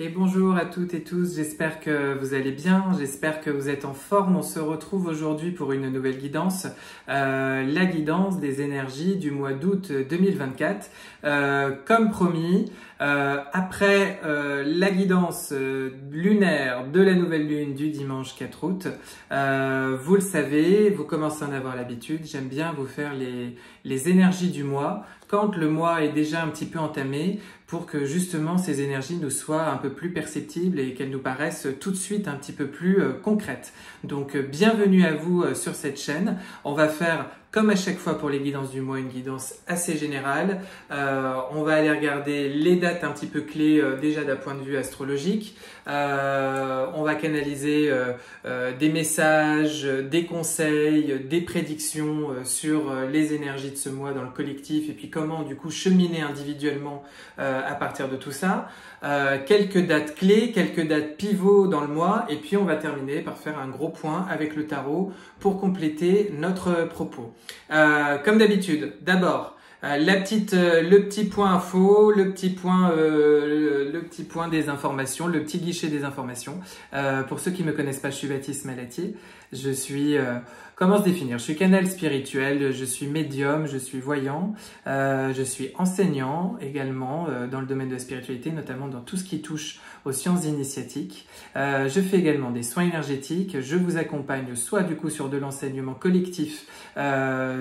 Et bonjour à toutes et tous, j'espère que vous allez bien, j'espère que vous êtes en forme. On se retrouve aujourd'hui pour une nouvelle guidance, la guidance des énergies du mois d'août 2024. Comme promis, après la guidance lunaire de la nouvelle lune du dimanche 4 août, vous le savez, vous commencez à en avoir l'habitude, j'aime bien vous faire les énergies du mois quand le mois est déjà un petit peu entamé, pour que justement ces énergies nous soient un peu plus perceptibles et qu'elles nous paraissent tout de suite un petit peu plus concrètes. Donc bienvenue à vous sur cette chaîne. On va faire, comme à chaque fois pour les guidances du mois, une guidance assez générale. On va aller regarder les dates un petit peu clés déjà d'un point de vue astrologique. On va canaliser des messages, des conseils, des prédictions sur les énergies de ce mois dans le collectif et puis comment du coup cheminer individuellement à partir de tout ça. Quelques dates clés, quelques dates pivots dans le mois et puis on va terminer par faire un gros point avec le tarot pour compléter notre propos. Comme d'habitude, d'abord le petit point info, le petit point des informations, le petit guichet des informations. Pour ceux qui me connaissent pas, je suis Baptiste Malatier. Je suis comment se définir? Je suis canal spirituel, je suis médium, je suis voyant, je suis enseignant également dans le domaine de la spiritualité, notamment dans tout ce qui touche aux sciences initiatiques. Je fais également des soins énergétiques. Je vous accompagne soit du coup sur de l'enseignement collectif,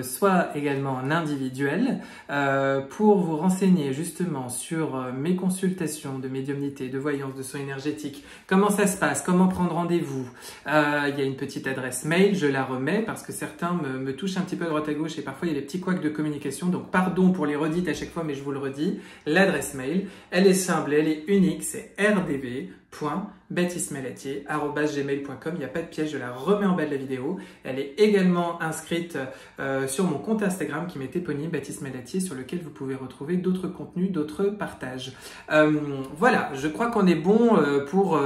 soit également en individuel, pour vous renseigner justement sur mes consultations de médiumnité, de voyance, de soins énergétiques, comment ça se passe, comment prendre rendez-vous. Il y a une petite adresse mail, je la remets parce que certains me touchent un petit peu à droite à gauche et parfois il y a des petits couacs de communication, donc pardon pour les redites à chaque fois, mais je vous le redis. L'adresse mail, elle est simple, elle est unique, c'est rdv.baptistemalatier@gmail.com. Il n'y a pas de piège, je la remets en bas de la vidéo. Elle est également inscrite sur mon compte Instagram qui m'est éponyme, Baptiste Malatier, sur lequel vous pouvez retrouver d'autres contenus, d'autres partages. Voilà, je crois qu'on est bon pour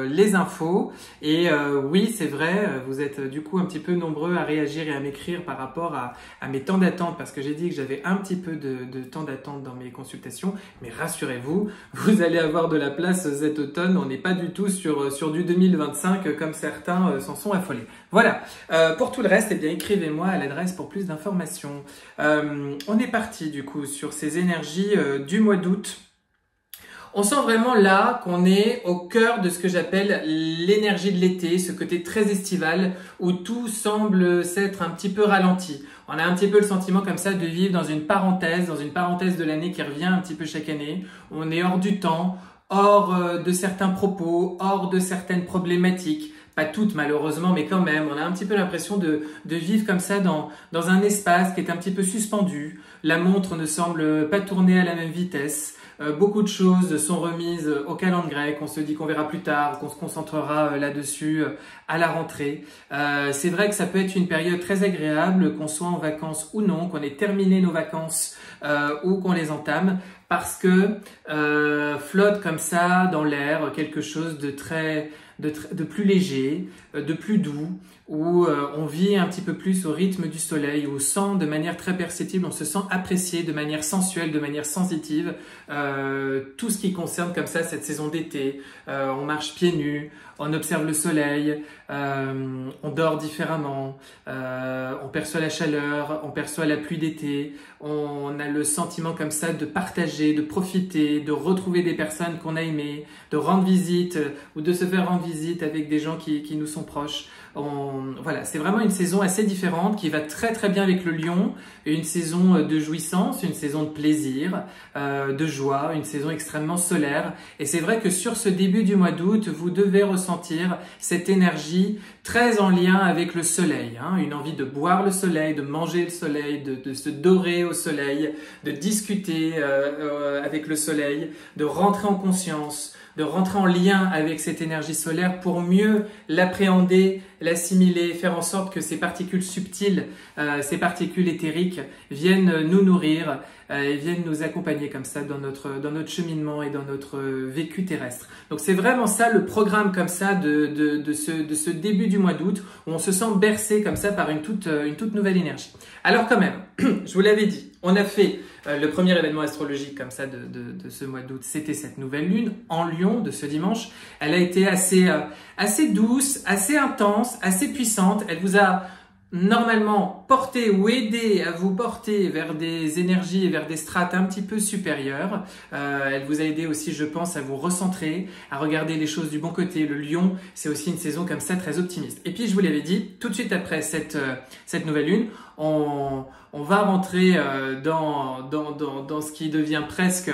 les infos. Et oui, c'est vrai, vous êtes du coup un petit peu nombreux à réagir et à m'écrire par rapport à mes temps d'attente, parce que j'ai dit que j'avais un petit peu de temps d'attente dans mes consultations. Mais rassurez-vous, vous allez avoir de la place cet automne. On n'est pas du tout sur du 2025 comme certains s'en sont affolés. Voilà, pour tout le reste, eh bien, écrivez-moi à l'adresse pour plus d'informations. On est parti du coup sur ces énergies du mois d'août. On sent vraiment là qu'on est au cœur de ce que j'appelle l'énergie de l'été, ce côté très estival où tout semble s'être un petit peu ralenti. On a un petit peu le sentiment comme ça de vivre dans une parenthèse de l'année qui revient un petit peu chaque année. On est hors du temps, hors de certains propos, hors de certaines problématiques. Pas toutes malheureusement, mais quand même, on a un petit peu l'impression de vivre comme ça dans un espace qui est un petit peu suspendu. La montre ne semble pas tourner à la même vitesse. Beaucoup de choses sont remises au calendrier grec, on se dit qu'on verra plus tard, qu'on se concentrera là-dessus à la rentrée. C'est vrai que ça peut être une période très agréable, qu'on soit en vacances ou non, qu'on ait terminé nos vacances ou qu'on les entame, parce que flotte comme ça dans l'air quelque chose de plus léger, de plus doux, où on vit un petit peu plus au rythme du soleil, où on sent de manière très perceptible, on se sent apprécié de manière sensuelle, de manière sensitive, tout ce qui concerne comme ça cette saison d'été. On marche pieds nus, on observe le soleil, on dort différemment, on perçoit la chaleur, on perçoit la pluie d'été, on a le sentiment comme ça de partager, de profiter, de retrouver des personnes qu'on a aimées, de rendre visite ou de se faire rendre visite avec des gens qui nous sont proches. Voilà, c'est vraiment une saison assez différente qui va très très bien avec le lion, une saison de jouissance, une saison de plaisir, de joie, une saison extrêmement solaire. Et c'est vrai que sur ce début du mois d'août, vous devez ressentir cette énergie très en lien avec le soleil, hein, une envie de boire le soleil, de manger le soleil, de se dorer au soleil, de discuter avec le soleil, de rentrer en conscience, de rentrer en lien avec cette énergie solaire pour mieux l'appréhender, l'assimiler, faire en sorte que ces particules subtiles, ces particules éthériques viennent nous nourrir et viennent nous accompagner comme ça dans notre cheminement et dans notre vécu terrestre. Donc c'est vraiment ça le programme comme ça de ce début du mois d'août où on se sent bercé comme ça par une toute nouvelle énergie. Alors quand même, je vous l'avais dit, on a fait Le premier événement astrologique comme ça de ce mois d'août, c'était cette nouvelle lune en Lion de ce dimanche. Elle a été assez douce, assez intense, assez puissante. Elle vous a normalement porté ou aidé à vous porter vers des énergies et vers des strates un petit peu supérieures. Elle vous a aidé aussi, je pense, à vous recentrer, à regarder les choses du bon côté. Le Lion, c'est aussi une saison comme ça très optimiste. Et puis, je vous l'avais dit, tout de suite après cette nouvelle lune, on va rentrer dans ce qui devient presque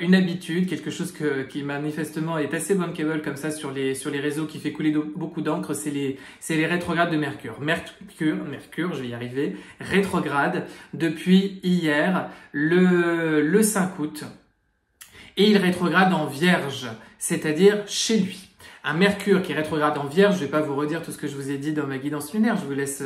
une habitude, quelque chose qui manifestement est assez bankable comme ça sur les réseaux, qui fait couler beaucoup d'encre, c'est les rétrogrades de Mercure. Mercure, je vais y arriver, rétrograde depuis hier, le 5 août, et il rétrograde en Vierge, c'est-à-dire chez lui. Un Mercure qui rétrograde en Vierge, je ne vais pas vous redire tout ce que je vous ai dit dans ma guidance lunaire, je vous laisse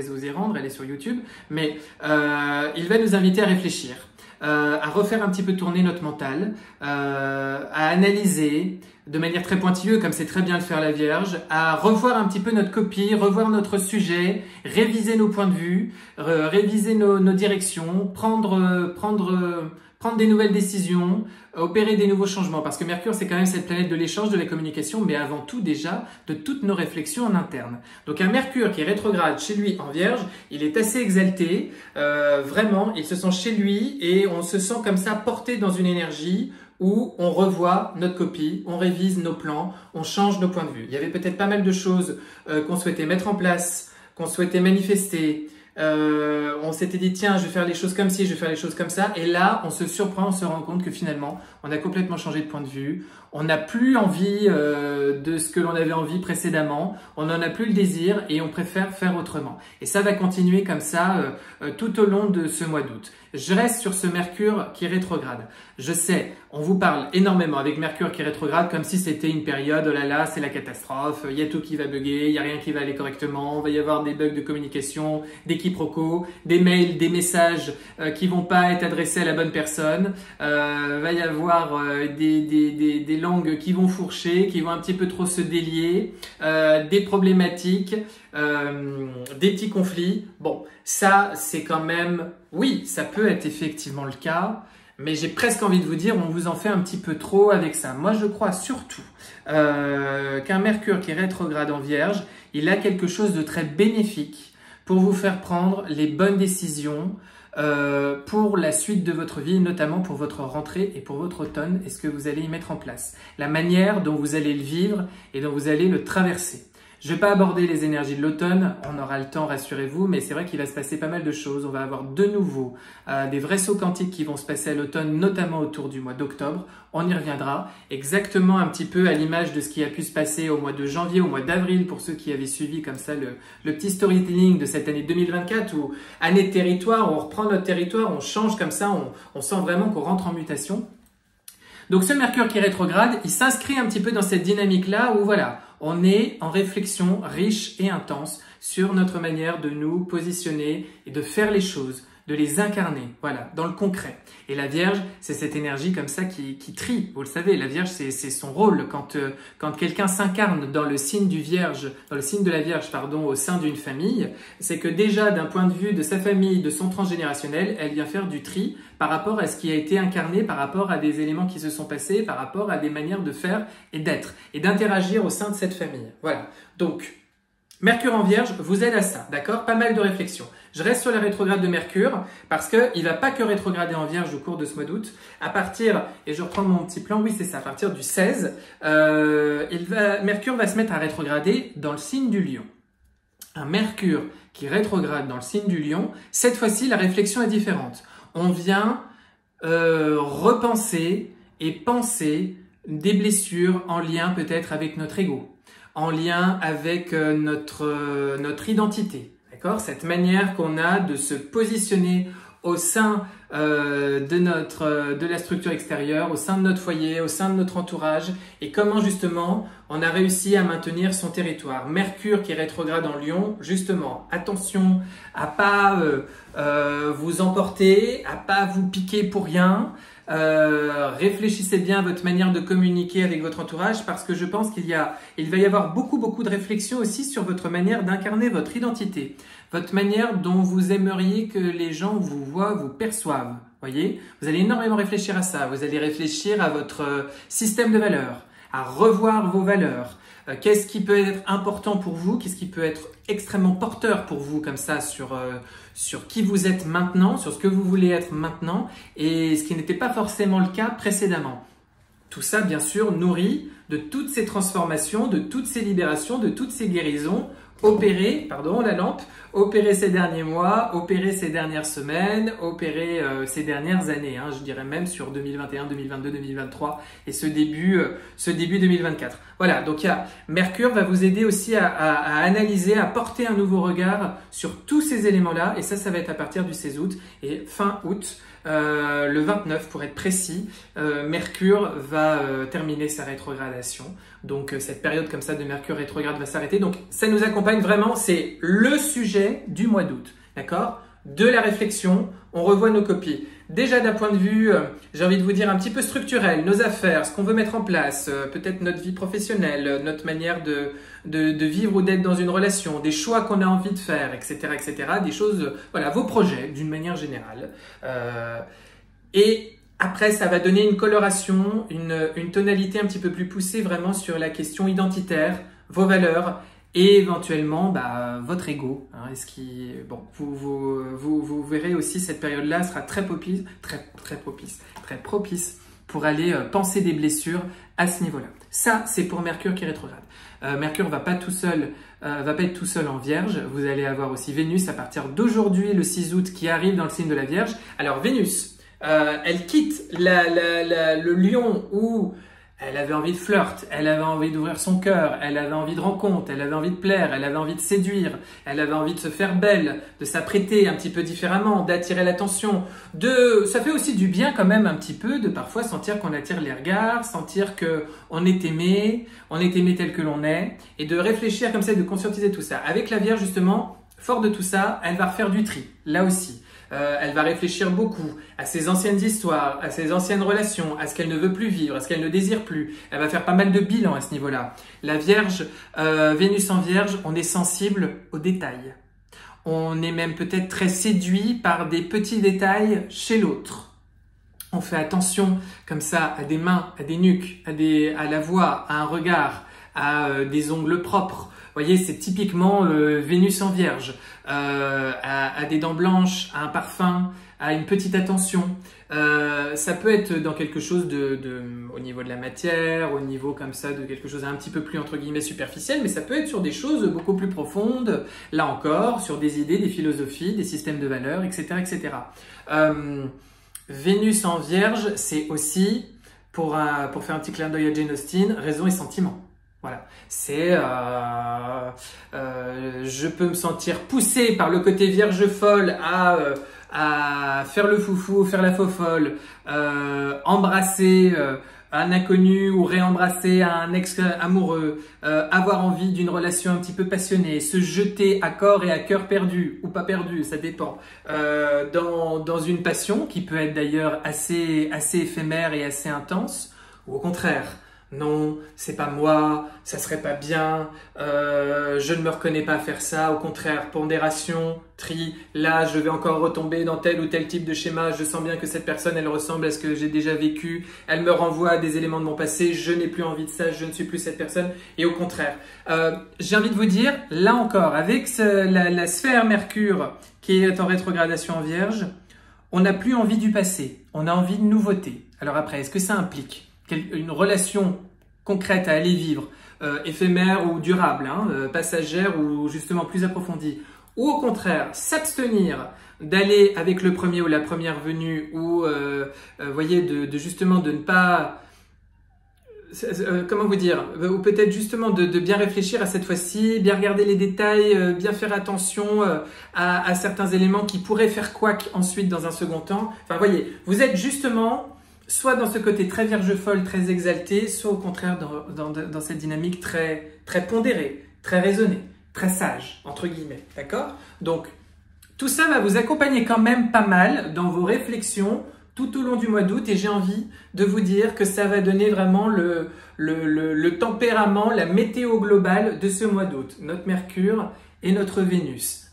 vous y rendre, elle est sur YouTube, mais il va nous inviter à réfléchir, à refaire un petit peu tourner notre mental, à analyser de manière très pointilleuse, comme c'est très bien de faire la Vierge, à revoir un petit peu notre copie, revoir notre sujet, réviser nos points de vue, réviser nos directions, prendre des nouvelles décisions, opérer des nouveaux changements, parce que Mercure, c'est quand même cette planète de l'échange, de la communication, mais avant tout déjà de toutes nos réflexions en interne. Donc un Mercure qui est rétrograde chez lui en Vierge, il est assez exalté, vraiment, il se sent chez lui et on se sent comme ça porté dans une énergie où on revoit notre copie, on révise nos plans, on change nos points de vue. Il y avait peut-être pas mal de choses qu'on souhaitait mettre en place, qu'on souhaitait manifester. On s'était dit tiens, je vais faire les choses comme ci, je vais faire les choses comme ça, et là on se surprend, on se rend compte que finalement on a complètement changé de point de vue, on n'a plus envie de ce que l'on avait envie précédemment, on n'en a plus le désir et on préfère faire autrement. Et ça va continuer comme ça tout au long de ce mois d'août. Je reste sur ce Mercure qui rétrograde. Je sais, on vous parle énormément avec Mercure qui rétrograde comme si c'était une période, oh là là, c'est la catastrophe, il y a tout qui va bugger, il n'y a rien qui va aller correctement, il va y avoir des bugs de communication, des quiproquos, des mails, des messages qui vont pas être adressés à la bonne personne, va y avoir des langues qui vont fourcher, qui vont un petit peu trop se délier, des problématiques, des petits conflits. Bon, ça c'est quand même, oui, ça peut être effectivement le cas, mais j'ai presque envie de vous dire, on vous en fait un petit peu trop avec ça. Moi, je crois surtout qu'un Mercure qui est rétrograde en Vierge, il a quelque chose de très bénéfique pour vous faire prendre les bonnes décisions pour la suite de votre vie, notamment pour votre rentrée et pour votre automne et ce que vous allez y mettre en place. La manière dont vous allez le vivre et dont vous allez le traverser. Je ne vais pas aborder les énergies de l'automne, on aura le temps, rassurez-vous, mais c'est vrai qu'il va se passer pas mal de choses. On va avoir de nouveau des vrais sauts quantiques qui vont se passer à l'automne, notamment autour du mois d'octobre. On y reviendra, exactement un petit peu à l'image de ce qui a pu se passer au mois de janvier, au mois d'avril, pour ceux qui avaient suivi comme ça le petit storytelling de cette année 2024, où année de territoire, on reprend notre territoire, on change comme ça, on sent vraiment qu'on rentre en mutation. Donc ce Mercure qui est rétrograde, il s'inscrit un petit peu dans cette dynamique-là où voilà, on est en réflexion riche et intense sur notre manière de nous positionner et de faire les choses, de les incarner, voilà, dans le concret. Et la Vierge, c'est cette énergie comme ça qui trie. Vous le savez, la Vierge, c'est son rôle. Quand quelqu'un s'incarne dans le signe du Vierge, dans le signe de la Vierge, pardon, au sein d'une famille, c'est que déjà, d'un point de vue de sa famille, de son transgénérationnel, elle vient faire du tri par rapport à ce qui a été incarné, par rapport à des éléments qui se sont passés, par rapport à des manières de faire et d'être, et d'interagir au sein de cette famille. Voilà. Donc, Mercure en Vierge vous aide à ça, d'accord? Pas mal de réflexions. Je reste sur la rétrograde de Mercure parce qu'il ne va pas que rétrograder en Vierge au cours de ce mois d'août. À partir, et je reprends mon petit plan, oui c'est ça, à partir du 16, Mercure va se mettre à rétrograder dans le signe du Lion. Un Mercure qui rétrograde dans le signe du Lion, cette fois-ci la réflexion est différente. On vient repenser et penser des blessures en lien peut-être avec notre ego, en lien avec notre identité, d'accord? Cette manière qu'on a de se positionner au sein de la structure extérieure, au sein de notre foyer, au sein de notre entourage, et comment justement on a réussi à maintenir son territoire. Mercure qui rétrograde en Lion, justement, attention à pas vous emporter, à pas vous piquer pour rien. Réfléchissez bien à votre manière de communiquer avec votre entourage parce que je pense il va y avoir beaucoup de réflexions aussi sur votre manière d'incarner votre identité, votre manière dont vous aimeriez que les gens vous voient, vous perçoivent. Voyez, vous allez énormément réfléchir à ça. Vous allez réfléchir à votre système de valeurs, à revoir vos valeurs. Qu'est-ce qui peut être important pour vous? Qu'est-ce qui peut être extrêmement porteur pour vous comme ça sur qui vous êtes maintenant, sur ce que vous voulez être maintenant et ce qui n'était pas forcément le cas précédemment. Tout ça, bien sûr, nourrit de toutes ces transformations, de toutes ces libérations, de toutes ces guérisons opérées, pardon, la lampe, opérées ces derniers mois, opérées ces dernières semaines, opérées ces dernières années, hein, je dirais même sur 2021, 2022, 2023 et ce début 2024. Voilà, donc Mercure va vous aider aussi à analyser, à porter un nouveau regard sur tous ces éléments-là et ça va être à partir du 16 août et fin août. Le 29 pour être précis, Mercure va terminer sa rétrogradation. Donc cette période comme ça de Mercure rétrograde va s'arrêter. Donc ça nous accompagne vraiment, c'est le sujet du mois d'août, d'accord? De la réflexion, on revoit nos copies. Déjà d'un point de vue, j'ai envie de vous dire un petit peu structurel, nos affaires, ce qu'on veut mettre en place, peut-être notre vie professionnelle, notre manière de vivre ou d'être dans une relation, des choix qu'on a envie de faire, etc., etc., des choses, voilà, vos projets d'une manière générale. Et après, ça va donner une coloration, une tonalité un petit peu plus poussée vraiment sur la question identitaire, vos valeurs et éventuellement votre ego. Hein, vous verrez aussi cette période-là sera très propice pour aller penser des blessures à ce niveau-là. Ça, c'est pour Mercure qui est rétrograde. Mercure va pas être tout seul en Vierge. Vous allez avoir aussi Vénus à partir d'aujourd'hui, le 6 août, qui arrive dans le signe de la Vierge. Alors Vénus, elle quitte le lion où elle avait envie de flirt, elle avait envie d'ouvrir son cœur, elle avait envie de rencontre, elle avait envie de plaire, elle avait envie de séduire, elle avait envie de se faire belle, de s'apprêter un petit peu différemment, d'attirer l'attention. Ça fait aussi du bien quand même un petit peu de parfois sentir qu'on attire les regards, sentir qu'on est aimé tel que l'on est, et de réfléchir comme ça, de conscientiser tout ça. Avec la Vierge justement, fort de tout ça, elle va refaire du tri, là aussi. Elle va réfléchir beaucoup à ses anciennes histoires, à ses anciennes relations, à ce qu'elle ne veut plus vivre, à ce qu'elle ne désire plus. Elle va faire pas mal de bilans à ce niveau-là. La Vierge, Vénus en Vierge, on est sensible aux détails. On est même peut-être très séduit par des petits détails chez l'autre. On fait attention comme ça à des mains, à des nuques, à la voix, à un regard, à des ongles propres. Vous voyez, c'est typiquement Vénus en Vierge, à des dents blanches, à un parfum, à une petite attention. Ça peut être dans quelque chose au niveau de la matière, au niveau comme ça de quelque chose un petit peu plus entre guillemets superficiel, mais ça peut être sur des choses beaucoup plus profondes, là encore, sur des idées, des philosophies, des systèmes de valeurs, etc., etc. Vénus en Vierge, c'est aussi, pour faire un petit clin d'œil à Jane Austen, raison et sentiment. Voilà, c'est je peux me sentir poussé par le côté vierge folle à faire le foufou, faire la faux folle, embrasser un inconnu ou réembrasser un ex amoureux, avoir envie d'une relation un petit peu passionnée, se jeter à corps et à cœur perdu ou pas perdu, ça dépend, dans une passion qui peut être d'ailleurs assez éphémère et assez intense, ou au contraire. Non, c'est pas moi, ça serait pas bien, je ne me reconnais pas à faire ça, au contraire, pondération, tri, là je vais encore retomber dans tel ou tel type de schéma, je sens bien que cette personne elle ressemble à ce que j'ai déjà vécu, elle me renvoie à des éléments de mon passé, je n'ai plus envie de ça, je ne suis plus cette personne, et au contraire. J'ai envie de vous dire, là encore, avec la sphère Mercure qui est en rétrogradation en Vierge, on n'a plus envie du passé, on a envie de nouveauté. Alors après, est-ce que ça implique une relation concrète à aller vivre, éphémère ou durable, hein, passagère ou justement plus approfondie, ou au contraire s'abstenir d'aller avec le premier ou la première venue, ou voyez, justement de ne pas, comment vous dire, ou peut-être justement de bien réfléchir à cette fois-ci, bien regarder les détails, bien faire attention à certains éléments qui pourraient faire couac ensuite dans un second temps. Enfin voyez, vous êtes justement soit dans ce côté très vierge folle, très exalté, soit au contraire dans cette dynamique très pondérée, très raisonnée, très sage, entre guillemets, d'accord? Donc, tout ça va vous accompagner quand même pas mal dans vos réflexions tout au long du mois d'août et j'ai envie de vous dire que ça va donner vraiment le tempérament, la météo globale de ce mois d'août. Notre Mercure et notre Vénus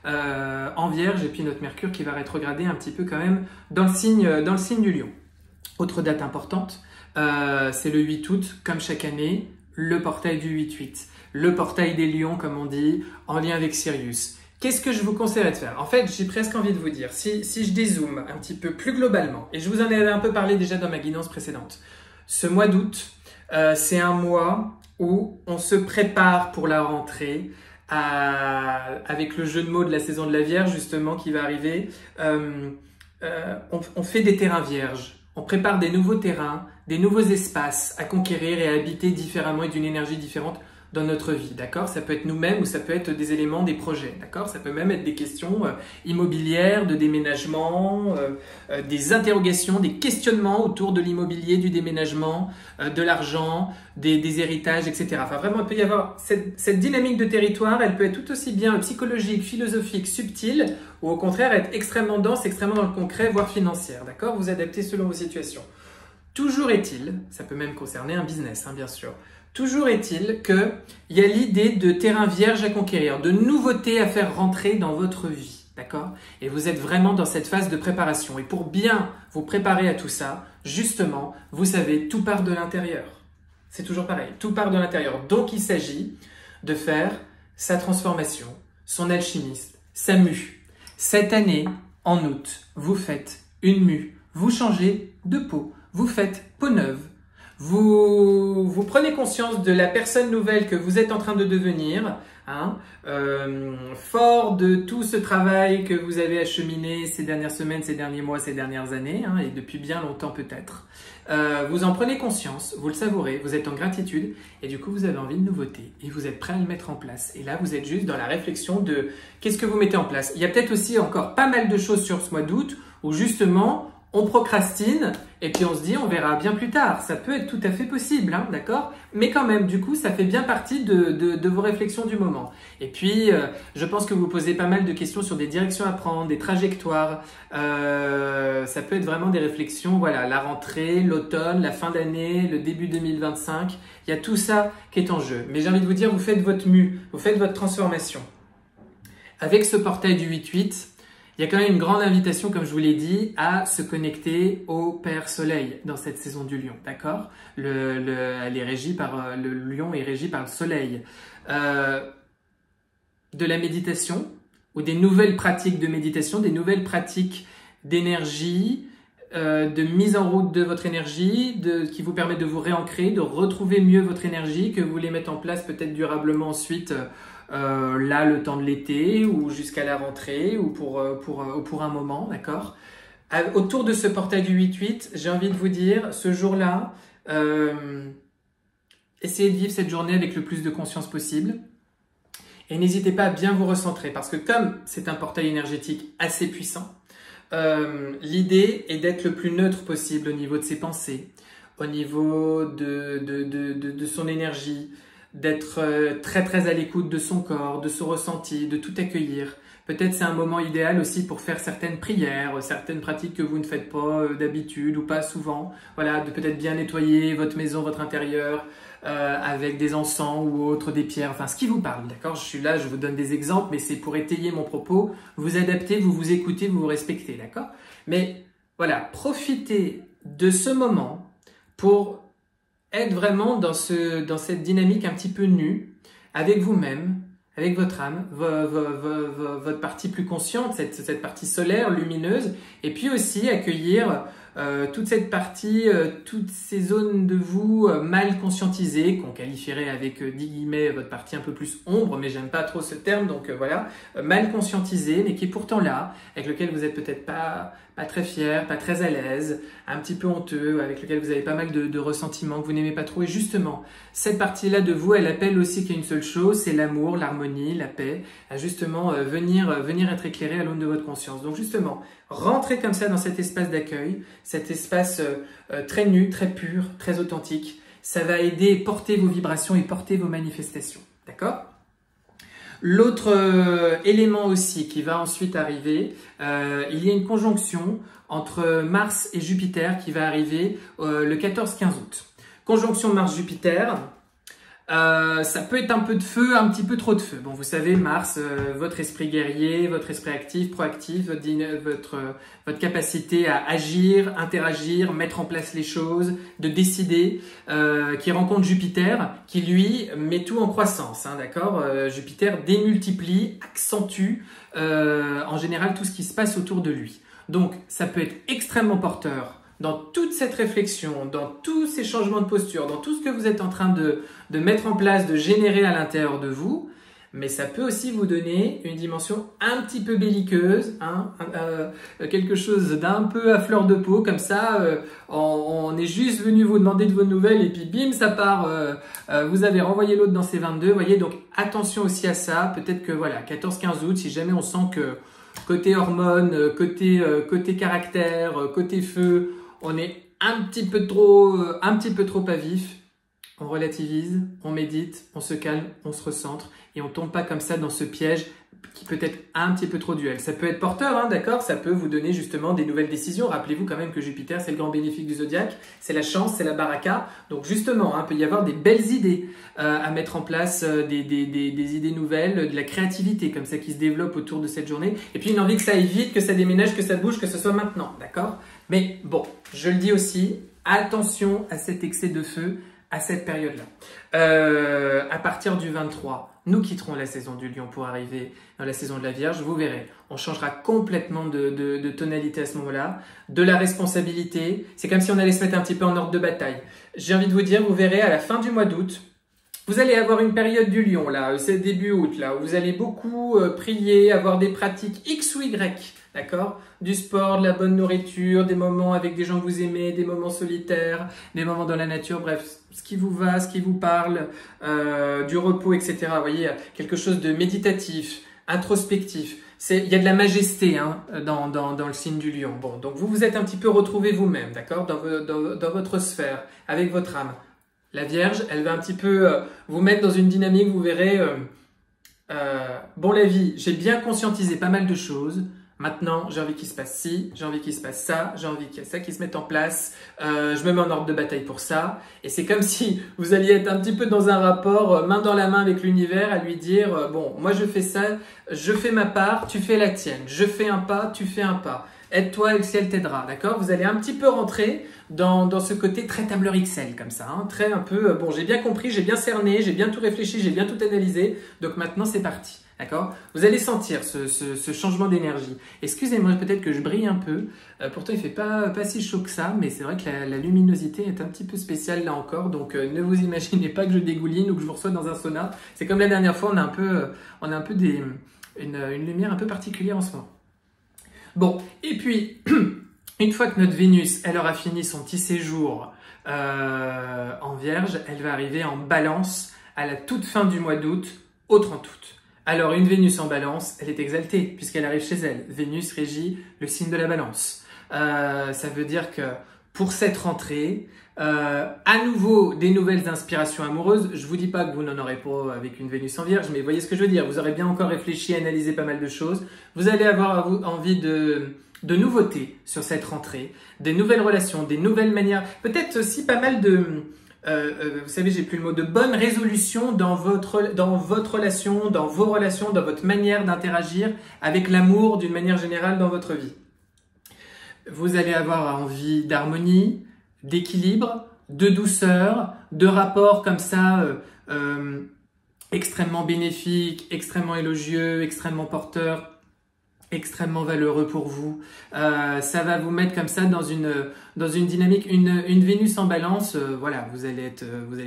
en Vierge, et puis notre Mercure qui va rétrograder un petit peu quand même dans le signe du Lion. Autre date importante, c'est le 8 août, comme chaque année, le portail du 8-8. Le portail des lions, comme on dit, en lien avec Sirius. Qu'est-ce que je vous conseillerais de faire? En fait, j'ai presque envie de vous dire, si je dézoome un petit peu plus globalement, et je vous en avais un peu parlé déjà dans ma guidance précédente, ce mois d'août, c'est un mois où on se prépare pour la rentrée, avec le jeu de mots de la saison de la Vierge, justement, qui va arriver. On fait des terrains vierges. On prépare des nouveaux terrains, des nouveaux espaces à conquérir et à habiter différemment et d'une énergie différente dans notre vie, d'accord? Ça peut être nous-mêmes ou ça peut être des éléments, des projets, d'accord? Ça peut même être des questions immobilières, de déménagement, des interrogations, des questionnements autour de l'immobilier, du déménagement, de l'argent, des héritages, etc. Enfin, vraiment, il peut y avoir cette dynamique de territoire, elle peut être tout aussi bien psychologique, philosophique, subtile, ou au contraire être extrêmement dense, extrêmement dans le concret, voire financière, d'accord? Vous adaptez selon vos situations. Toujours est-il, ça peut même concerner un business, bien sûr, toujours est-il qu'il y a l'idée de terrain vierge à conquérir, de nouveautés à faire rentrer dans votre vie, d'accord? Et vous êtes vraiment dans cette phase de préparation. Et pour bien vous préparer à tout ça, justement, vous savez, tout part de l'intérieur. C'est toujours pareil, tout part de l'intérieur. Donc il s'agit de faire sa transformation, son alchimiste, sa mue. Cette année, en août, vous faites une mue, vous changez de peau, vous faites peau neuve. Vous prenez conscience de la personne nouvelle que vous êtes en train de devenir, fort de tout ce travail que vous avez acheminé ces dernières semaines, ces derniers mois, ces dernières années, et depuis bien longtemps peut-être. Vous en prenez conscience, vous le savourez, vous êtes en gratitude et du coup vous avez envie de nouveauté et vous êtes prêt à le mettre en place. Et là vous êtes juste dans la réflexion de qu'est-ce que vous mettez en place. Il y a peut-être aussi encore pas mal de choses sur ce mois d'août où justement on procrastine et puis on se dit on verra bien plus tard. Ça peut être tout à fait possible, d'accord? Mais quand même, du coup, ça fait bien partie de vos réflexions du moment. Et puis, je pense que vous posez pas mal de questions sur des directions à prendre, des trajectoires. Ça peut être vraiment des réflexions, voilà, la rentrée, l'automne, la fin d'année, le début 2025. Il y a tout ça qui est en jeu. Mais j'ai envie de vous dire, vous faites votre mue, vous faites votre transformation. Avec ce portail du 8-8, il y a quand même une grande invitation, comme je vous l'ai dit, à se connecter au Père Soleil dans cette saison du Lion, d'accord? Elle est régie par, le Lion est régi par le Soleil. De la méditation ou des nouvelles pratiques de méditation, des nouvelles pratiques d'énergie, de mise en route de votre énergie, qui vous permettent de vous réancrer, de retrouver mieux votre énergie, que vous voulez mettre en place peut-être durablement ensuite, là le temps de l'été ou jusqu'à la rentrée ou pour un moment, d'accord? Autour de ce portail du 8-8, j'ai envie de vous dire, ce jour-là, essayez de vivre cette journée avec le plus de conscience possible. Et n'hésitez pas à bien vous recentrer parce que comme c'est un portail énergétique assez puissant, l'idée est d'être le plus neutre possible au niveau de ses pensées, au niveau de son énergie, d'être très très à l'écoute de son corps, de son ressenti, de tout accueillir. Peut-être c'est un moment idéal aussi pour faire certaines prières, certaines pratiques que vous ne faites pas d'habitude ou pas souvent. Voilà, de peut-être bien nettoyer votre maison, votre intérieur, avec des encens ou autre, des pierres, enfin ce qui vous parle, d'accord? Je suis là, je vous donne des exemples, mais c'est pour étayer mon propos. Vous adaptez, vous vous écoutez, vous vous respectez, d'accord? Mais voilà, profitez de ce moment pour être vraiment dans cette dynamique un petit peu nue, avec vous-même, avec votre âme, votre partie plus consciente, cette partie solaire, lumineuse, et puis aussi accueillir toute cette partie, toutes ces zones de vous mal conscientisées, qu'on qualifierait avec 10 guillemets votre partie un peu plus ombre, mais j'aime pas trop ce terme, donc voilà, mal conscientisée, mais qui est pourtant là, avec lequel vous êtes peut-être pas très fier, pas très à l'aise, un petit peu honteux, avec lequel vous avez pas mal de ressentiments que vous n'aimez pas trop. Et justement, cette partie-là de vous, elle appelle aussi qu'il y a une seule chose, c'est l'amour, l'harmonie, la paix, à justement venir être éclairé à l'aune de votre conscience. Donc justement, rentrez comme ça dans cet espace d'accueil, cet espace très nu, très pur, très authentique. Ça va aider à porter vos vibrations et porter vos manifestations. D'accord ? L'autre élément aussi qui va ensuite arriver, il y a une conjonction entre Mars et Jupiter qui va arriver le 14-15 août. Conjonction Mars-Jupiter, Ça peut être un peu de feu, un petit peu trop de feu. Bon, vous savez, Mars, votre esprit guerrier, votre esprit actif, proactif, votre capacité à agir, interagir, mettre en place les choses, de décider, qui rencontre Jupiter, qui lui met tout en croissance, hein, d'accord? Jupiter démultiplie, accentue en général tout ce qui se passe autour de lui. Donc, ça peut être extrêmement porteur dans toute cette réflexion, dans tous ces changements de posture, dans tout ce que vous êtes en train de mettre en place, de générer à l'intérieur de vous, mais ça peut aussi vous donner une dimension un petit peu belliqueuse, hein, quelque chose d'un peu à fleur de peau, comme ça, on est juste venu vous demander de vos nouvelles et puis bim, ça part, vous avez renvoyé l'autre dans ses 22, vous voyez, donc attention aussi à ça, peut-être que voilà, 14-15 août, si jamais on sent que côté hormones, côté caractère, côté feu, on est un petit peu trop à vif, on relativise, on médite, on se calme, on se recentre et on tombe pas comme ça dans ce piège qui peut être un petit peu trop duel. Ça peut être porteur, hein, d'accord? Ça peut vous donner justement des nouvelles décisions. Rappelez-vous quand même que Jupiter, c'est le grand bénéfique du zodiaque, c'est la chance, c'est la baraka. Donc justement, hein, peut y avoir des belles idées à mettre en place, des idées nouvelles, de la créativité comme ça qui se développe autour de cette journée. Et puis une envie que ça aille vite, que ça déménage, que ça bouge, que ce soit maintenant, d'accord? Mais bon, je le dis aussi, attention à cet excès de feu à cette période-là. À partir du 23, nous quitterons la saison du Lion pour arriver dans la saison de la Vierge. Vous verrez, on changera complètement de tonalité à ce moment-là, de la responsabilité. C'est comme si on allait se mettre un petit peu en ordre de bataille. J'ai envie de vous dire, vous verrez à la fin du mois d'août, vous allez avoir une période du Lion, là, c'est début août, là, où vous allez beaucoup prier, avoir des pratiques X ou Y, d'accord? Du sport, de la bonne nourriture, des moments avec des gens que vous aimez, des moments solitaires, des moments dans la nature, bref, ce qui vous va, ce qui vous parle, du repos, etc. Vous voyez, quelque chose de méditatif, introspectif. Il y a de la majesté, hein, dans le signe du Lion. Bon, donc vous vous êtes un petit peu retrouvé vous-même, d'accord, dans votre sphère, avec votre âme. La Vierge, elle va un petit peu vous mettre dans une dynamique, vous verrez, bon la vie, j'ai bien conscientisé pas mal de choses, maintenant j'ai envie qu'il se passe ci, j'ai envie qu'il se passe ça, j'ai envie qu'il y ait ça qui se mette en place, je me mets en ordre de bataille pour ça, et c'est comme si vous alliez être un petit peu dans un rapport main dans la main avec l'univers, à lui dire, bon, moi je fais ça, je fais ma part, tu fais la tienne, je fais un pas, tu fais un pas. Aide-toi et le ciel t'aidera, d'accord? Vous allez un petit peu rentrer dans ce côté très tableur Excel, comme ça, hein, très un peu, bon, j'ai bien compris, j'ai bien cerné, j'ai bien tout réfléchi, j'ai bien tout analysé, donc maintenant c'est parti, d'accord? Vous allez sentir ce changement d'énergie. Excusez-moi, peut-être que je brille un peu, pourtant il fait pas si chaud que ça, mais c'est vrai que la luminosité est un petit peu spéciale là encore, donc ne vous imaginez pas que je dégouline ou que je vous reçois dans un sauna. C'est comme la dernière fois, on a un peu une lumière un peu particulière en ce moment. Bon, et puis, une fois que notre Vénus, elle aura fini son petit séjour en Vierge, elle va arriver en Balance à la toute fin du mois d'août, au 30 août. Alors, une Vénus en Balance, elle est exaltée, puisqu'elle arrive chez elle. Vénus régit le signe de la Balance. Ça veut dire que pour cette rentrée, à nouveau des nouvelles inspirations amoureuses. Je vous dis pas que vous n'en aurez pas avec une Vénus en Vierge, mais voyez ce que je veux dire. Vous aurez bien encore réfléchi, analysé pas mal de choses. Vous allez avoir envie de nouveautés sur cette rentrée, des nouvelles relations, des nouvelles manières, peut-être aussi pas mal de, vous savez, j'ai plus le mot, de bonnes résolutions dans votre relation, dans vos relations, dans votre manière d'interagir avec l'amour d'une manière générale dans votre vie. Vous allez avoir envie d'harmonie, d'équilibre, de douceur, de rapports comme ça extrêmement bénéfiques, extrêmement élogieux, extrêmement porteurs, extrêmement valeureux pour vous. Ça va vous mettre comme ça dans une dynamique, une Vénus en Balance. Voilà, vous allez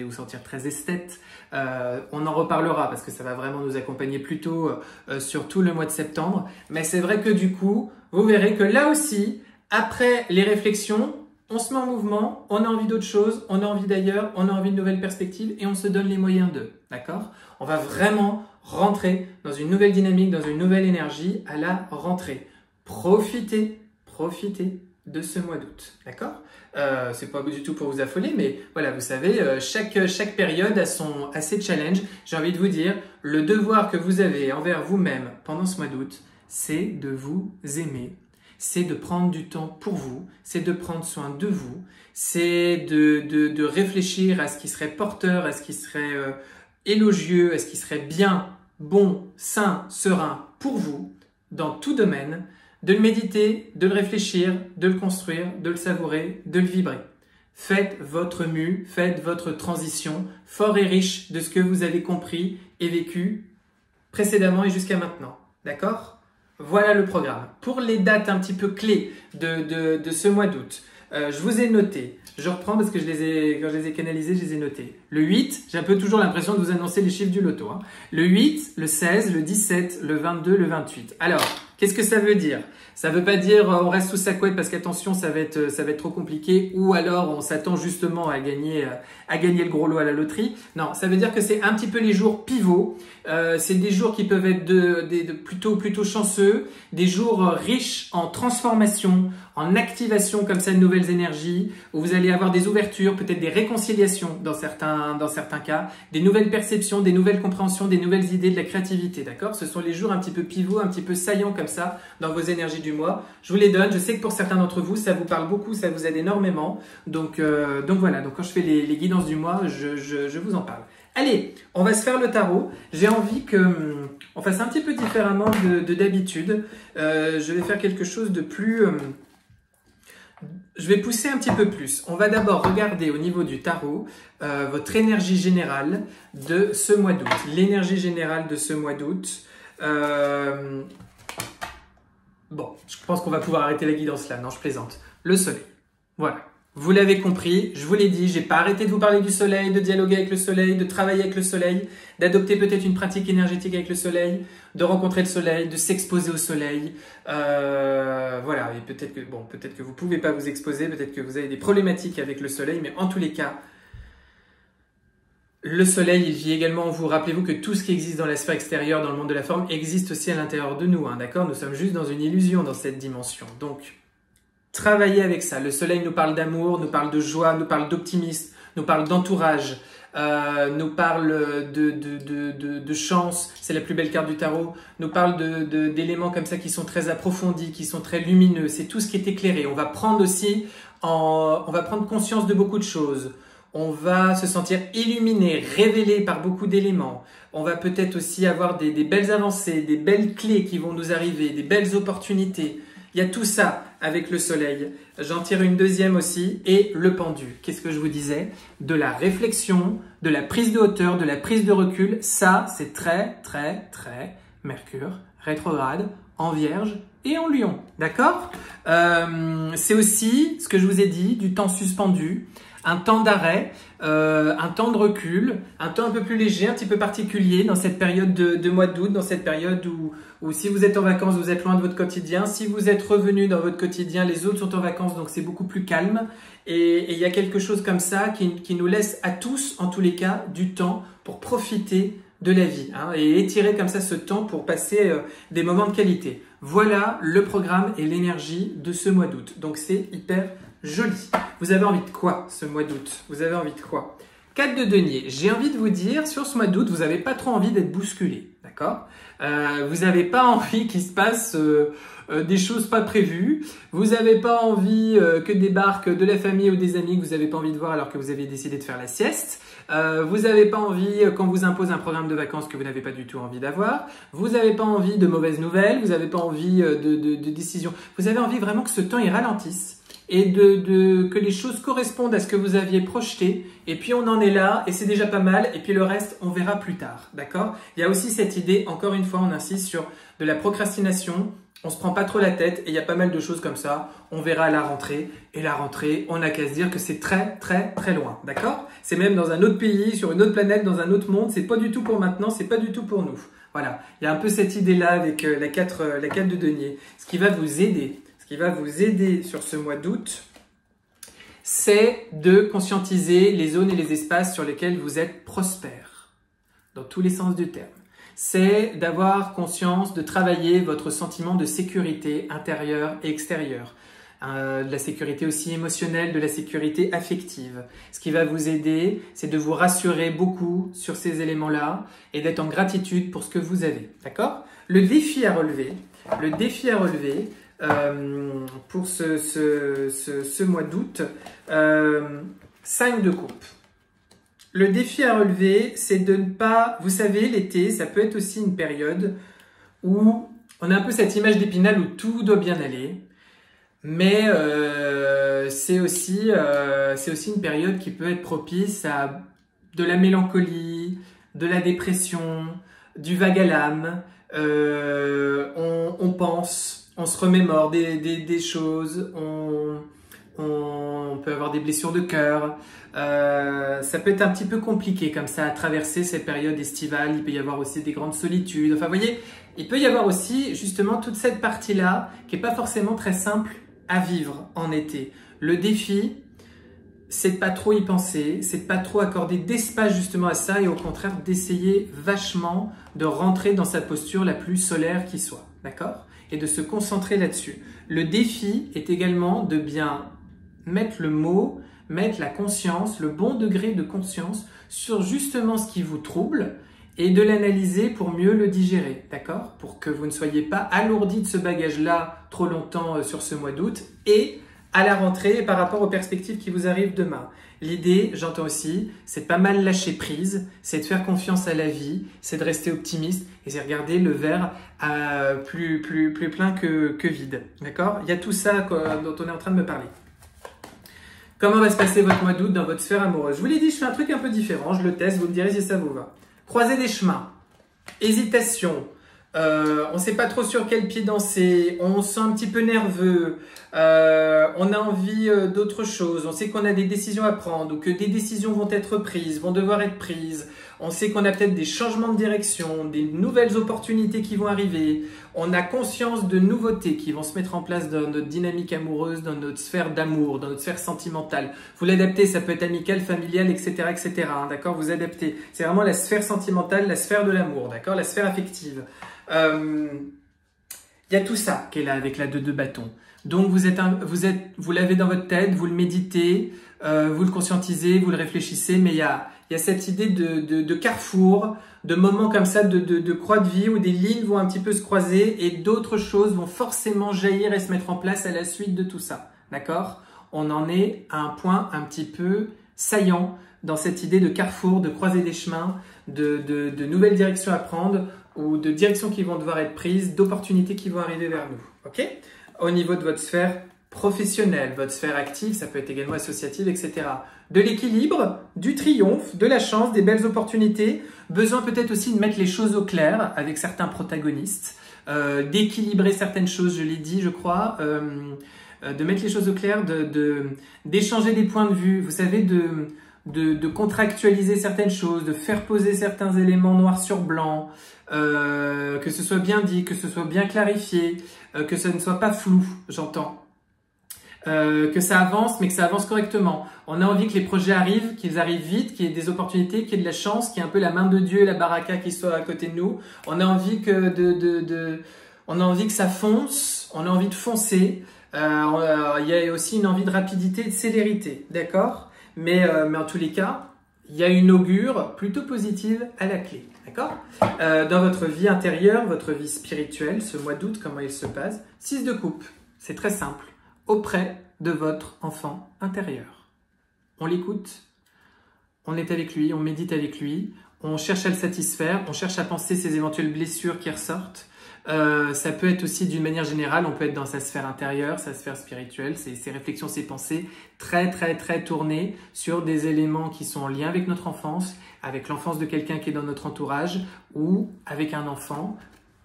vous sentir très esthète. On en reparlera parce que ça va vraiment nous accompagner plutôt sur tout le mois de septembre. Mais c'est vrai que du coup, vous verrez que là aussi, après les réflexions, on se met en mouvement, on a envie d'autre chose, on a envie d'ailleurs, on a envie de nouvelles perspectives et on se donne les moyens d'eux, d'accord? On va vraiment rentrer dans une nouvelle dynamique, dans une nouvelle énergie à la rentrée. Profitez de ce mois d'août, d'accord? C'est pas du tout pour vous affoler, mais voilà, vous savez, chaque période a ses challenges. J'ai envie de vous dire, le devoir que vous avez envers vous-même pendant ce mois d'août, c'est de vous aimer. c'est de prendre du temps pour vous, c'est de prendre soin de vous, c'est de réfléchir à ce qui serait porteur, à ce qui serait élogieux, à ce qui serait bien, bon, sain, serein pour vous, dans tout domaine, de le méditer, de le réfléchir, de le construire, de le savourer, de le vibrer. Faites votre mue, faites votre transition, fort et riche de ce que vous avez compris et vécu précédemment et jusqu'à maintenant. D'accord ? Voilà le programme. Pour les dates un petit peu clés de ce mois d'août, je vous ai noté, je reprends parce que quand je les ai canalisés, je les ai notés. Le 8, j'ai un peu toujours l'impression de vous annoncer les chiffres du loto. Hein. Le 8, le 16, le 17, le 22, le 28. Alors, qu'est-ce que ça veut dire? Ça veut pas dire on reste sous sa couette parce qu'attention, ça va être trop compliqué, ou alors on s'attend justement à gagner le gros lot à la loterie. Non, ça veut dire que c'est un petit peu les jours pivots. C'est des jours qui peuvent être plutôt chanceux, des jours riches en transformation, en activation comme ça de nouvelles énergies, où vous allez avoir des ouvertures, peut-être des réconciliations dans certains cas, des nouvelles perceptions, des nouvelles compréhensions, des nouvelles idées, de la créativité, d'accord? Ce sont les jours un petit peu pivots, un petit peu saillants comme ça dans vos énergies du mois. Je vous les donne, je sais que pour certains d'entre vous, ça vous parle beaucoup, ça vous aide énormément. Donc voilà, donc quand je fais les guidances du mois, je vous en parle. Allez, on va se faire le tarot. J'ai envie qu'on fasse un petit peu différemment de d'habitude. Je vais faire quelque chose de plus... je vais pousser un petit peu plus. On va d'abord regarder au niveau du tarot votre énergie générale de ce mois d'août. L'énergie générale de ce mois d'août. Bon, je pense qu'on va pouvoir arrêter la guidance là. Non, je plaisante. Le soleil. Voilà. Vous l'avez compris, je vous l'ai dit, j'ai pas arrêté de vous parler du soleil, de dialoguer avec le soleil, de travailler avec le soleil, d'adopter peut-être une pratique énergétique avec le soleil, de rencontrer le soleil, de s'exposer au soleil. Voilà, et peut-être que vous pouvez pas vous exposer, peut-être que vous avez des problématiques avec le soleil, mais en tous les cas, le soleil, il vit également en vous. Rappelez-vous que tout ce qui existe dans la sphère extérieure, dans le monde de la forme, existe aussi à l'intérieur de nous, hein, d'accord? Nous sommes juste dans une illusion dans cette dimension. Donc, travaillez avec ça. Le soleil nous parle d'amour, nous parle de joie, nous parle d'optimisme, nous parle d'entourage, nous parle de chance, c'est la plus belle carte du tarot, nous parle d'éléments comme ça qui sont très approfondis, qui sont très lumineux, c'est tout ce qui est éclairé. On va prendre aussi, on va prendre conscience de beaucoup de choses. On va se sentir illuminé, révélé par beaucoup d'éléments. On va peut-être aussi avoir des belles avancées, des belles clés qui vont nous arriver, des belles opportunités. Il y a tout ça avec le soleil. J'en tire une deuxième aussi. Et le pendu. Qu'est-ce que je vous disais? De la réflexion, de la prise de hauteur, de la prise de recul. Ça, c'est très, très, très Mercure rétrograde en Vierge et en Lion. D'accord? C'est aussi, ce que je vous ai dit, du temps suspendu. Un temps d'arrêt, un temps de recul, un temps un peu plus léger, un petit peu particulier dans cette période de mois d'août, dans cette période où si vous êtes en vacances, vous êtes loin de votre quotidien. Si vous êtes revenu dans votre quotidien, les autres sont en vacances, donc c'est beaucoup plus calme. Et il y a quelque chose comme ça qui nous laisse à tous, en tous les cas, du temps pour profiter de la vie, hein, et étirer comme ça ce temps pour passer des moments de qualité. Voilà le programme et l'énergie de ce mois d'août. Donc c'est hyper joli. Vous avez envie de quoi ce mois d'août? Vous avez envie de quoi? 4 de denier. J'ai envie de vous dire, sur ce mois d'août, vous n'avez pas trop envie d'être bousculé. D'accord? Vous n'avez pas envie qu'il se passe des choses pas prévues. Vous n'avez pas envie que débarque de la famille ou des amis que vous n'avez pas envie de voir alors que vous avez décidé de faire la sieste. Vous n'avez pas envie qu'on vous impose un programme de vacances que vous n'avez pas du tout envie d'avoir. Vous n'avez pas envie de mauvaises nouvelles. Vous n'avez pas envie de décisions. Vous avez envie vraiment que ce temps il ralentisse. Et que les choses correspondent à ce que vous aviez projeté. Et puis on en est là, et c'est déjà pas mal. Et puis le reste, on verra plus tard. D'accord? Il y a aussi cette idée, encore une fois, on insiste sur de la procrastination. On se prend pas trop la tête, et il y a pas mal de choses comme ça. On verra à la rentrée. Et la rentrée, on n'a qu'à se dire que c'est très, très, très loin. D'accord? C'est même dans un autre pays, sur une autre planète, dans un autre monde. C'est pas du tout pour maintenant, c'est pas du tout pour nous. Voilà. Il y a un peu cette idée-là avec la 4 de denier. Ce qui va vous aider. Ce qui va vous aider sur ce mois d'août, c'est de conscientiser les zones et les espaces sur lesquels vous êtes prospère, dans tous les sens du terme. C'est d'avoir conscience de travailler votre sentiment de sécurité intérieure et extérieure, de la sécurité aussi émotionnelle, de la sécurité affective. Ce qui va vous aider, c'est de vous rassurer beaucoup sur ces éléments-là et d'être en gratitude pour ce que vous avez. D'accord ? Le défi à relever, pour ce mois d'août. 5 de coupe. Le défi à relever, c'est de ne pas... Vous savez, l'été, ça peut être aussi une période où on a un peu cette image d'Épinal où tout doit bien aller. Mais c'est aussi une période qui peut être propice à de la mélancolie, de la dépression, du vague à l'âme. On pense, on se remémore des choses, on peut avoir des blessures de cœur. Ça peut être un petit peu compliqué comme ça à traverser cette période estivale. Il peut y avoir aussi des grandes solitudes. Enfin, vous voyez, il peut y avoir aussi justement toute cette partie-là qui n'est pas forcément très simple à vivre en été. Le défi, c'est de pas trop y penser, c'est de pas trop accorder d'espace justement à ça et au contraire d'essayer vachement de rentrer dans sa posture la plus solaire qui soit, d'accord? Et de se concentrer là-dessus. Le défi est également de bien mettre le mot, mettre la conscience, le bon degré de conscience sur justement ce qui vous trouble et de l'analyser pour mieux le digérer, d'accord? Pour que vous ne soyez pas alourdi de ce bagage-là trop longtemps sur ce mois d'août et à la rentrée par rapport aux perspectives qui vous arrivent demain. L'idée, j'entends aussi, c'est de pas mal lâcher prise, c'est de faire confiance à la vie, c'est de rester optimiste et c'est regarder le verre plus plein que vide, d'accord? Il y a tout ça dont on est en train de me parler. Comment va se passer votre mois d'août dans votre sphère amoureuse? Je vous l'ai dit, je fais un truc un peu différent, je le teste, vous me direz si ça vous va. Croiser des chemins, hésitation, on ne sait pas trop sur quel pied danser, on se sent un petit peu nerveux, on a envie d'autre chose, on sait qu'on a des décisions à prendre ou que des décisions vont être prises, vont devoir être prises, on sait qu'on a peut-être des changements de direction, des nouvelles opportunités qui vont arriver, on a conscience de nouveautés qui vont se mettre en place dans notre dynamique amoureuse, dans notre sphère d'amour, dans notre sphère sentimentale. Vous l'adaptez, ça peut être amical, familial, etc., etc. Hein, d'accord? Vous adaptez. C'est vraiment la sphère sentimentale, la sphère de l'amour, d'accord? La sphère affective. Il y a tout ça qui est là avec la 2 de bâton. Donc vous l'avez dans votre tête, vous le méditez, vous le conscientisez, vous le réfléchissez, mais il y a cette idée de carrefour, de moments comme ça, de croix de vie où des lignes vont un petit peu se croiser et d'autres choses vont forcément jaillir et se mettre en place à la suite de tout ça. D'accord? On en est à un point un petit peu saillant dans cette idée de carrefour, de croiser des chemins, de nouvelles directions à prendre ou de directions qui vont devoir être prises, d'opportunités qui vont arriver vers nous. Ok? Au niveau de votre sphère professionnelle, votre sphère active, ça peut être également associative, etc. De l'équilibre, du triomphe, de la chance, des belles opportunités. Besoin peut-être aussi de mettre les choses au clair avec certains protagonistes, d'équilibrer certaines choses, je l'ai dit, je crois, de mettre les choses au clair, d'échanger des points de vue, vous savez, de contractualiser certaines choses, de faire poser certains éléments noir sur blanc, que ce soit bien dit, que ce soit bien clarifié, que ça ne soit pas flou, j'entends. Que ça avance, mais que ça avance correctement. On a envie que les projets arrivent, qu'ils arrivent vite, qu'il y ait des opportunités, qu'il y ait de la chance, qu'il y ait un peu la main de Dieu et la baraka qui soit à côté de nous. On a envie on a envie que ça fonce, on a envie de foncer. Il y a aussi une envie de rapidité et de célérité, d'accord? Mais en tous les cas, il y a une augure plutôt positive à la clé, d'accord? Dans votre vie intérieure, votre vie spirituelle, ce mois d'août, comment il se passe? 6 de coupe, c'est très simple. Auprès de votre enfant intérieur. On l'écoute, on est avec lui, on médite avec lui, on cherche à le satisfaire, on cherche à penser ses éventuelles blessures qui ressortent. Ça peut être aussi d'une manière générale, on peut être dans sa sphère intérieure, sa sphère spirituelle, ses réflexions, ses pensées très tournées sur des éléments qui sont en lien avec notre enfance, avec l'enfance de quelqu'un qui est dans notre entourage ou avec un enfant,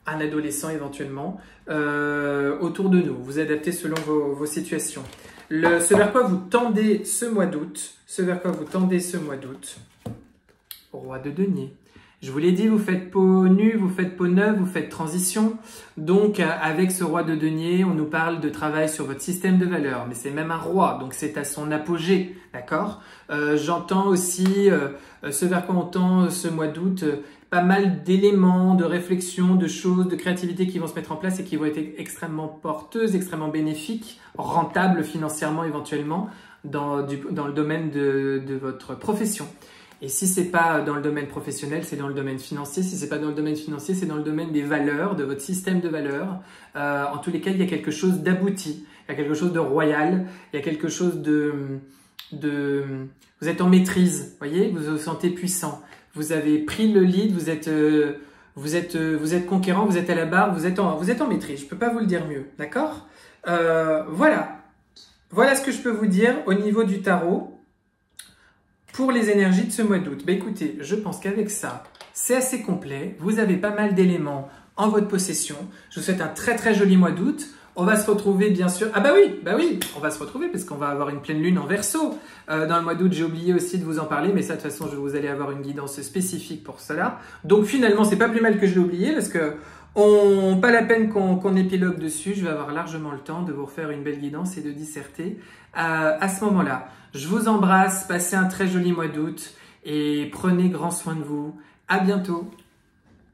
un adolescent éventuellement, autour de nous. Vous adaptez selon vos situations. Ce vers quoi vous tendez ce mois d'août, roi de denier. Je vous l'ai dit, vous faites peau nue, vous faites peau neuve, vous faites transition. Donc, avec ce roi de denier, on nous parle de travail sur votre système de valeurs. Mais c'est même un roi, donc c'est à son apogée, d'accord? J'entends aussi, ce vers quoi on tend ce mois d'août, pas mal d'éléments, de réflexion, de choses, de créativité qui vont se mettre en place et qui vont être extrêmement porteuses, extrêmement bénéfiques, rentables financièrement éventuellement dans le domaine de votre profession. Et si c'est pas dans le domaine professionnel, c'est dans le domaine financier. Si c'est pas dans le domaine financier, c'est dans le domaine des valeurs, de votre système de valeurs. En tous les cas, il y a quelque chose d'abouti, il y a quelque chose de royal, il y a quelque chose vous êtes en maîtrise, voyez, vous vous sentez puissant. Vous avez pris le lead, vous êtes conquérant, vous êtes à la barre, vous êtes en maîtrise. Je peux pas vous le dire mieux, d'accord? Voilà ce que je peux vous dire au niveau du tarot pour les énergies de ce mois d'août. Ben écoutez, je pense qu'avec ça, c'est assez complet. Vous avez pas mal d'éléments en votre possession. Je vous souhaite un très très joli mois d'août. On va se retrouver bien sûr. Ah bah oui, on va se retrouver parce qu'on va avoir une pleine lune en Verseau dans le mois d'août. J'ai oublié aussi de vous en parler, mais ça de toute façon, vous allez avoir une guidance spécifique pour cela. Donc finalement, c'est pas plus mal que je l'ai oublié parce que pas la peine qu'on épilogue dessus. Je vais avoir largement le temps de vous refaire une belle guidance et de disserter à ce moment-là. Je vous embrasse, passez un très joli mois d'août et prenez grand soin de vous. À bientôt.